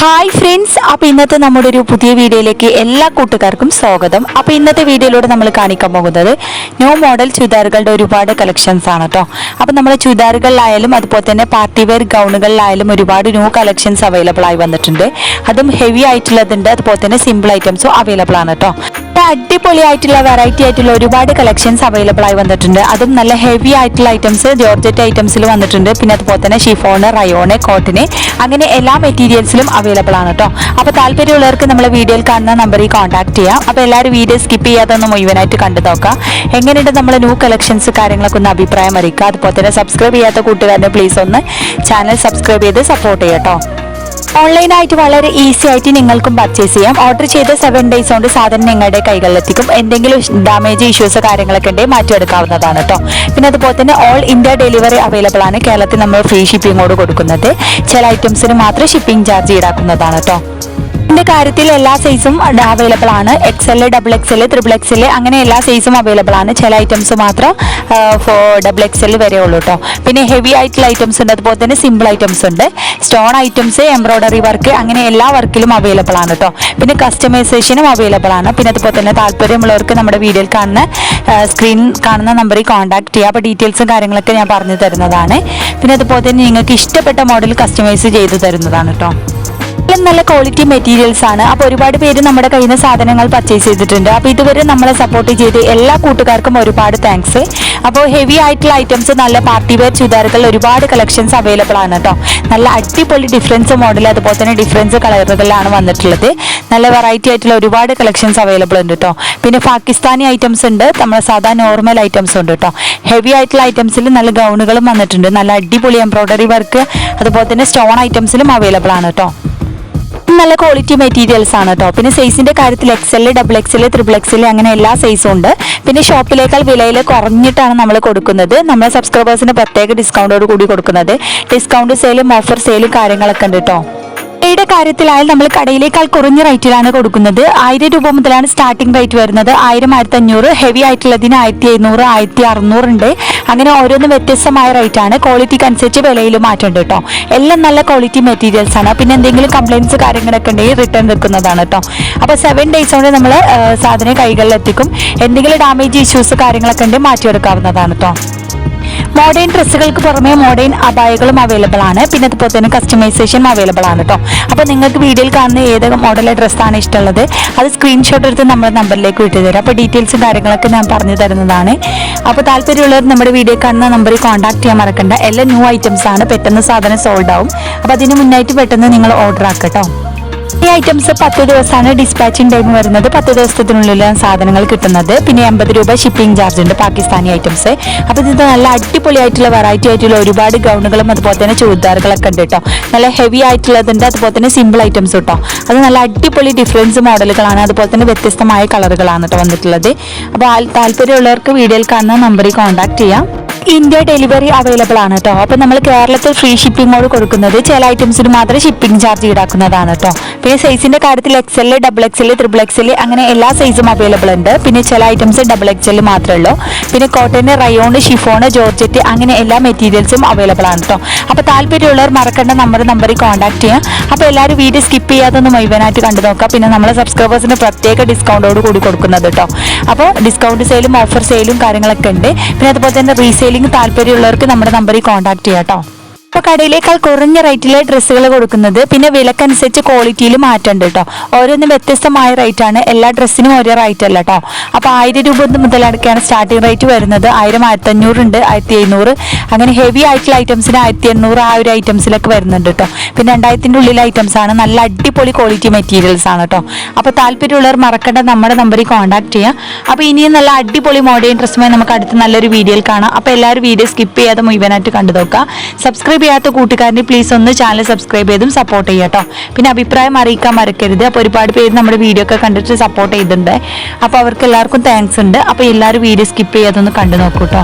Hi friends, അപ്പോൾ ഇന്നത്തെ നമ്മുടെ ഒരു പുതിയ വീഡിയോയിലേക്ക് എല്ലാ കൂട്ടുകാർക്കും സ്വാഗതം. അപ്പോൾ ഇന്നത്തെ വീഡിയോയിലൂടെ നമ്മൾ കാണിക്കാൻ പോകുന്നത് ന്യൂ മോഡൽ ചുരിദാറുകളുടെ ഒരുപാട് കളക്ഷൻസ് ആണ് കേട്ടോ. അപ്പോൾ നമ്മൾ ചുരിദാറുകളിലായാലും അതുപോലെ തന്നെ പാർട്ടി വെയർ ഗൗണുകളിലായാലും ഒരുപാട് ന്യൂ കളക്ഷൻസ് അവൈലബിൾ ആയി വന്നിട്ടുണ്ട്. അതും ഹെവി ആയിട്ടുള്ളതുണ്ട്, അതുപോലെ തന്നെ സിമ്പിൾ ഐറ്റംസും അവൈലബിൾ ആണ് കേട്ടോ. അടിപൊളി ആയിട്ടുള്ള വെറൈറ്റി ആയിട്ടുള്ള ഒരുപാട് കളക്ഷൻസ് അവൈലബിൾ ആയി വന്നിട്ടുണ്ട്. അതും നല്ല ഹെവി ആയിട്ടുള്ള ഐറ്റംസ് ജോർജറ്റ് ഐറ്റംസിൽ വന്നിട്ടുണ്ട്. പിന്നെ അതുപോലെ തന്നെ ഷിഫോണ്, റയോണ്, കോട്ടന് അങ്ങനെ എല്ലാ മെറ്റീരിയൽസിലും അവൈലബിൾ ആണ് കേട്ടോ. അപ്പോൾ താല്പര്യമുള്ളവർക്ക് നമ്മളെ വീഡിയോയിൽ കാണുന്ന നമ്പറിൽ കോൺടാക്ട് ചെയ്യാം. അപ്പോൾ എല്ലാവരും വീഡിയോ സ്കിപ്പ് ചെയ്യാതെ ഒന്ന് മുഴുവനായിട്ട് കണ്ടു നോക്കാം. എങ്ങനെയുണ്ട് നമ്മളെ ന്യൂ കളക്ഷൻസ് കാര്യങ്ങളൊക്കെ ഒന്ന് അഭിപ്രായം അറിയിക്കുക. അതുപോലെ തന്നെ സബ്സ്ക്രൈബ് ചെയ്യാത്ത കൂട്ടുകാരനെ പ്ലീസ് ഒന്ന് ചാനൽ സബ്സ്ക്രൈബ് ചെയ്ത് സപ്പോർട്ട് ചെയ്യാം കേട്ടോ. ഓൺലൈനായിട്ട് വളരെ ഈസി ആയിട്ട് നിങ്ങൾക്കും പർച്ചേസ് ചെയ്യാം. ഓർഡർ ചെയ്ത് 7 days കൊണ്ട് സാധനം നിങ്ങളുടെ കൈകളിലെത്തിക്കും. എന്തെങ്കിലും ഡാമേജ് ഇഷ്യൂസ് കാര്യങ്ങളൊക്കെ ഉണ്ടെങ്കിൽ മാറ്റിയെടുക്കാവുന്നതാണ് കേട്ടോ. പിന്നെ അതുപോലെ തന്നെ ഓൾ ഇന്ത്യ ഡെലിവറി അവൈലബിൾ ആണ്. കേരളത്തിൽ നമ്മൾ ഫ്രീ ഷിപ്പിങ്ങോട് കൊടുക്കുന്നത്. ചില ഐറ്റംസിന് മാത്രം ഷിപ്പിംഗ് ചാർജ് ഈടാക്കുന്നതാണ് കേട്ടോ. ഇതിന്റെ കാര്യത്തിൽ എല്ലാ സൈസും അവൈലബിൾ ആണ്. XL, XXL, XXL അങ്ങനെ എല്ലാ സൈസും അവൈലബിൾ ആണ്. ചില ഐറ്റംസ് മാത്രം XXL വരെ ഉള്ളൂ കേട്ടോ. പിന്നെ ഹെവി ആയിട്ടുള്ള ഐറ്റംസ് ഉണ്ട്, അതുപോലെ തന്നെ സിമ്പിൾ ഐറ്റംസ് ഉണ്ട്. സ്റ്റോൺ ഐറ്റംസ്, എംബ്രോയിഡറി വർക്ക് അങ്ങനെ എല്ലാ വർക്കിലും അവൈലബിൾ ആണ് കേട്ടോ. പിന്നെ കസ്റ്റമൈസേഷനും അവൈലബിൾ ആണ്. പിന്നെ അതുപോലെ തന്നെ താല്പര്യമുള്ളവർക്ക് നമ്മുടെ വീഡിയോയിൽ കാണുന്ന സ്ക്രീൻ കാണുന്ന നമ്പറിൽ കോൺടാക്ട് ചെയ്യുക. അപ്പോൾ ഡീറ്റെയിൽസും കാര്യങ്ങളൊക്കെ ഞാൻ പറഞ്ഞു തരുന്നതാണ്. പിന്നെ അതുപോലെ തന്നെ നിങ്ങൾക്ക് ഇഷ്ടപ്പെട്ട മോഡൽ കസ്റ്റമൈസ് ചെയ്ത് തരുന്നതാണ് കേട്ടോ. നല്ല ക്വാളിറ്റി മെറ്റീരിയൽസ് ആണ്. അപ്പോൾ ഒരുപാട് പേര് നമ്മുടെ കയ്യിൽ നിന്ന് സാധനങ്ങൾ പർച്ചേസ് ചെയ്തിട്ടുണ്ട്. അപ്പോൾ ഇതുവരെ നമ്മളെ സപ്പോർട്ട് ചെയ്ത് എല്ലാ കൂട്ടുകാർക്കും ഒരുപാട് താങ്ക്സ്. അപ്പോൾ ഹെവി ആയിട്ടുള്ള ഐറ്റംസ്, നല്ല പാർട്ടി വെയർ ചുരിദാറുകൾ ഒരുപാട് കളക്ഷൻസ് അവൈലബിൾ ആണ് കേട്ടോ. നല്ല അടിപൊളി ഡിഫറൻസ് മോഡൽ, അതുപോലെ തന്നെ ഡിഫറൻസ് കളറുകളിലാണ് വന്നിട്ടുള്ളത്. നല്ല വെറൈറ്റി ആയിട്ടുള്ള ഒരുപാട് കളക്ഷൻസ് അവൈലബിൾ ഉണ്ട് കേട്ടോ. പിന്നെ പാകിസ്ഥാനി ഐറ്റംസ് ഉണ്ട്, നമ്മുടെ സാധാ നോർമൽ ഐറ്റംസ് ഉണ്ട് കേട്ടോ. ഹെവി ആയിട്ടുള്ള ഐറ്റംസിൽ നല്ല ഗൗണുകളും വന്നിട്ടുണ്ട്. നല്ല അടിപൊളി എംബ്രോയിഡറി വർക്ക്, അതുപോലെ തന്നെ സ്റ്റോൺ ഐറ്റംസിലും അവൈലബിൾ ആണ് കേട്ടോ. നല്ല ക്വാളിറ്റി മെറ്റീരിയൽസ് ആണ് കേട്ടോ. പിന്നെ സൈസിന്റെ കാര്യത്തിൽ XL, XXL, XXL അങ്ങനെ എല്ലാ സൈസും ഉണ്ട്. പിന്നെ ഷോപ്പിലേക്കാൾ വിലയിൽ കുറഞ്ഞിട്ടാണ് നമ്മൾ കൊടുക്കുന്നത്. നമ്മളെ സബ്സ്ക്രൈബേഴ്സിന് പ്രത്യേക ഡിസ്കൗണ്ടോട് കൂടി കൊടുക്കുന്നത്. ഡിസ്കൗണ്ട് സെയിലും ഓഫർ സെയിലും കാര്യങ്ങളൊക്കെ ഉണ്ട് കേട്ടോ. യുടെ കാര്യത്തിലായാലും നമ്മൾ കടയിലേക്കാൾ കുറഞ്ഞ റേറ്റിലാണ് കൊടുക്കുന്നത്. 1000 രൂപ മുതലാണ് സ്റ്റാർട്ടിംഗ് റേറ്റ് വരുന്നത്. 1000, 1500, ഹെവി ആയിട്ടുള്ളതിന് 1700, 1600 ഉണ്ട്. അങ്ങനെ ഓരോന്ന് വ്യത്യസ്തമായ റേറ്റ് ആണ്. ക്വാളിറ്റിക്ക് അനുസരിച്ച് വിലയിൽ മാറ്റമുണ്ട് കേട്ടോ. എല്ലാം നല്ല ക്വാളിറ്റി മെറ്റീരിയൽസ് ആണ്. പിന്നെ എന്തെങ്കിലും കംപ്ലയിൻസ് കാര്യങ്ങളൊക്കെ ഉണ്ടെങ്കിൽ റിട്ടേൺ വെക്കുന്നതാണ് കേട്ടോ. അപ്പോൾ 7 days കൊണ്ട് നമ്മൾ സാധനം കൈകളിൽ എത്തിക്കും. എന്തെങ്കിലും ഡാമേജ് ഇഷ്യൂസ് കാര്യങ്ങളൊക്കെ ഉണ്ടെങ്കിൽ മാറ്റിയെടുക്കാവുന്നതാണ് കേട്ടോ. മോഡേൺ ഡ്രസ്സുകൾക്ക് പുറമെ മോഡേൺ അബായകളും അവൈലബിൾ ആണ്. പിന്നെ അതുപോലെ തന്നെ കസ്റ്റമൈസേഷൻ അവൈലബിൾ ആണ് കേട്ടോ. അപ്പോൾ നിങ്ങൾക്ക് വീഡിയോയിൽ കാണുന്ന ഏത് മോഡൽ ഡ്രസ്സാണ് ഇഷ്ടമുള്ളത് അത് സ്ക്രീൻഷോട്ട് എടുത്ത് നമ്മുടെ നമ്പറിലേക്ക് വിട്ടു തരാം. അപ്പോൾ ഡീറ്റെയിൽസും കാര്യങ്ങളൊക്കെ ഞാൻ പറഞ്ഞു തരുന്നതാണ്. അപ്പോൾ താല്പര്യമുള്ളവർ നമ്മുടെ വീഡിയോ കാണുന്ന നമ്പറിൽ കോൺടാക്ട് ചെയ്യാൻ മറക്കണ്ട. എല്ലാം ന്യൂ ഐറ്റംസ് ആണ്. പെട്ടെന്ന് സാധനം സോൾഡ് ആവും. അപ്പോൾ അതിന് മുന്നായിട്ട് പെട്ടെന്ന് നിങ്ങൾ ഓർഡർ ആക്കുക കേട്ടോ. ഈ ഐറ്റംസ് 10 ദിവസമാണ് ഡിസ്പാച്ചിങ് ടൈം വരുന്നത്. 10 ദിവസത്തിനുള്ളിലാണ് സാധനങ്ങൾ കിട്ടുന്നത്. പിന്നെ 80 രൂപ ഷിപ്പിംഗ് ചാർജ് ഉണ്ട് പാകിസ്ഥാനി ഐറ്റംസ്. അപ്പോൾ ഇത് നല്ല അടിപൊളിയായിട്ടുള്ള വെറൈറ്റി ആയിട്ടുള്ള ഒരുപാട് ഗൗണുകളും അതുപോലെ തന്നെ ചുരിദാറുകളൊക്കെ ഉണ്ട് കേട്ടോ. നല്ല ഹെവി ആയിട്ടുള്ളതുണ്ട്, അതുപോലെ തന്നെ സിമ്പിൾ ഐറ്റംസ് കേട്ടോ. അത് നല്ല അടിപൊളി ഡിഫറൻസ് മോഡലുകളാണ്, അതുപോലെ തന്നെ വ്യത്യസ്തമായ കളറുകളാണ് കേട്ടോ വന്നിട്ടുള്ളത്. അപ്പോൾ താല്പര്യമുള്ളവർക്ക് വീഡിയോയിൽ കാണുന്ന നമ്പറിൽ കോൺടാക്ട് ചെയ്യാം. ഇന്ത്യ ഡെലിവറി അവൈലബിൾ ആണ് കേട്ടോ. അപ്പോൾ നമ്മൾ കേരളത്തിൽ ഫ്രീ ഷിപ്പിങ്ങോട് കൊടുക്കുന്നത്. ചില ഐറ്റംസിന് മാത്രം ഷിപ്പിംഗ് ചാർജ് ഈടാക്കുന്നതാണ് കേട്ടോ. പിന്നെ സൈസിന്റെ കാര്യത്തിൽ XL, XXL, XXL അങ്ങനെ എല്ലാ സൈസും അവൈലബിൾ ഉണ്ട്. പിന്നെ ചില ഐറ്റംസ് XXL മാത്രമേ ഉള്ളൂ. പിന്നെ കോട്ടന്, റയോണ്, ഷിഫോണ്, ജോർജറ്റ് അങ്ങനെ എല്ലാ മെറ്റീരിയൽസും അവൈലബിൾ ആണ് കേട്ടോ. അപ്പോൾ താല്പര്യമുള്ളവർ മറക്കേണ്ട നമ്പറിൽ കോൺടാക്ട് ചെയ്യാം. അപ്പോൾ എല്ലാവരും വീഡിയോ സ്കിപ്പ് ചെയ്യാതൊന്ന് മുഴുവനായിട്ട് കണ്ടു നോക്കാം. പിന്നെ നമ്മളെ സബ്സ്ക്രൈബേഴ്സിന് പ്രത്യേക ഡിസ്കൗണ്ടോട് കൂടി കൊടുക്കുന്നത് കേട്ടോ. അപ്പോൾ ഡിസ്കൗണ്ട് സെയിലും ഓഫർ സെയിലും കാര്യങ്ങളൊക്കെ ഉണ്ട്. പിന്നെ അതുപോലെ തന്നെ റീസെയിലിംഗ് താല്പര്യമുള്ളവർക്ക് നമ്മുടെ നമ്പറിൽ കോൺടാക്ട് ചെയ്യാം കേട്ടോ. അപ്പോൾ കടയിലേക്കാൾ കുറഞ്ഞ റേറ്റിലെ ഡ്രസ്സുകൾ കൊടുക്കുന്നത്. പിന്നെ വിലക്കനുസരിച്ച് ക്വാളിറ്റിയിൽ മാറ്റമുണ്ട് കേട്ടോ. ഓരോന്നും വ്യത്യസ്തമായ റേറ്റ് ആണ്. എല്ലാ ഡ്രസ്സിനും ഒരേ റേറ്റ് അല്ല കേട്ടോ. അപ്പോൾ 1000 രൂപ മുതലടക്കാണ് സ്റ്റാർട്ടിംഗ് റേറ്റ് വരുന്നത്. 1000, 1500 ഉണ്ട്, 1700 അങ്ങനെ ഹെവി ആയിട്ടുള്ള ഐറ്റംസിന് 1800 ആ ഒരു ഐറ്റംസിലൊക്കെ വരുന്നുണ്ട് കേട്ടോ. പിന്നെ 2000-ന്റെ ഉള്ളിലെ ഐറ്റംസ് ആണ്. നല്ല അടിപൊളി ക്വാളിറ്റി മെറ്റീരിയൽസ് ആണ് കേട്ടോ. അപ്പോൾ താല്പര്യമുള്ളവർ മറക്കേണ്ട നമ്മുടെ നമ്പറിൽ കോൺടാക്ട് ചെയ്യാം. അപ്പോൾ ഇനിയും നല്ല അടിപൊളി മോഡേൺ ഡ്രസ്സുമായി നമുക്ക് അടുത്ത നല്ലൊരു വീഡിയോയിൽ കാണാം. അപ്പോൾ എല്ലാവരും വീഡിയോ സ്കിപ്പ് ചെയ്യാതെ മുഴുവനായിട്ട് കണ്ടു നോക്കുക. സബ്സ്ക്രൈബ് ചെയ്യാത്ത കൂട്ടുകാരനെ പ്ലീസ് ഒന്ന് ചാനൽ സബ്സ്ക്രൈബ് ചെയ്തും സപ്പോർട്ട് ചെയ്യുക കേട്ടോ. പിന്നെ അഭിപ്രായം അറിയിക്കാൻ മറക്കരുത്. അപ്പോൾ ഒരുപാട് പേര് നമ്മുടെ വീഡിയോ ഒക്കെ കണ്ടിട്ട് സപ്പോർട്ട് ചെയ്തിട്ടുണ്ട്. അപ്പോൾ അവർക്ക് എല്ലാവർക്കും താങ്ക്സ് ഉണ്ട്. അപ്പോൾ എല്ലാവരും വീഡിയോ സ്കിപ്പ് ചെയ്യാതെ ഒന്ന് കണ്ടു നോക്കൂ കേട്ടോ.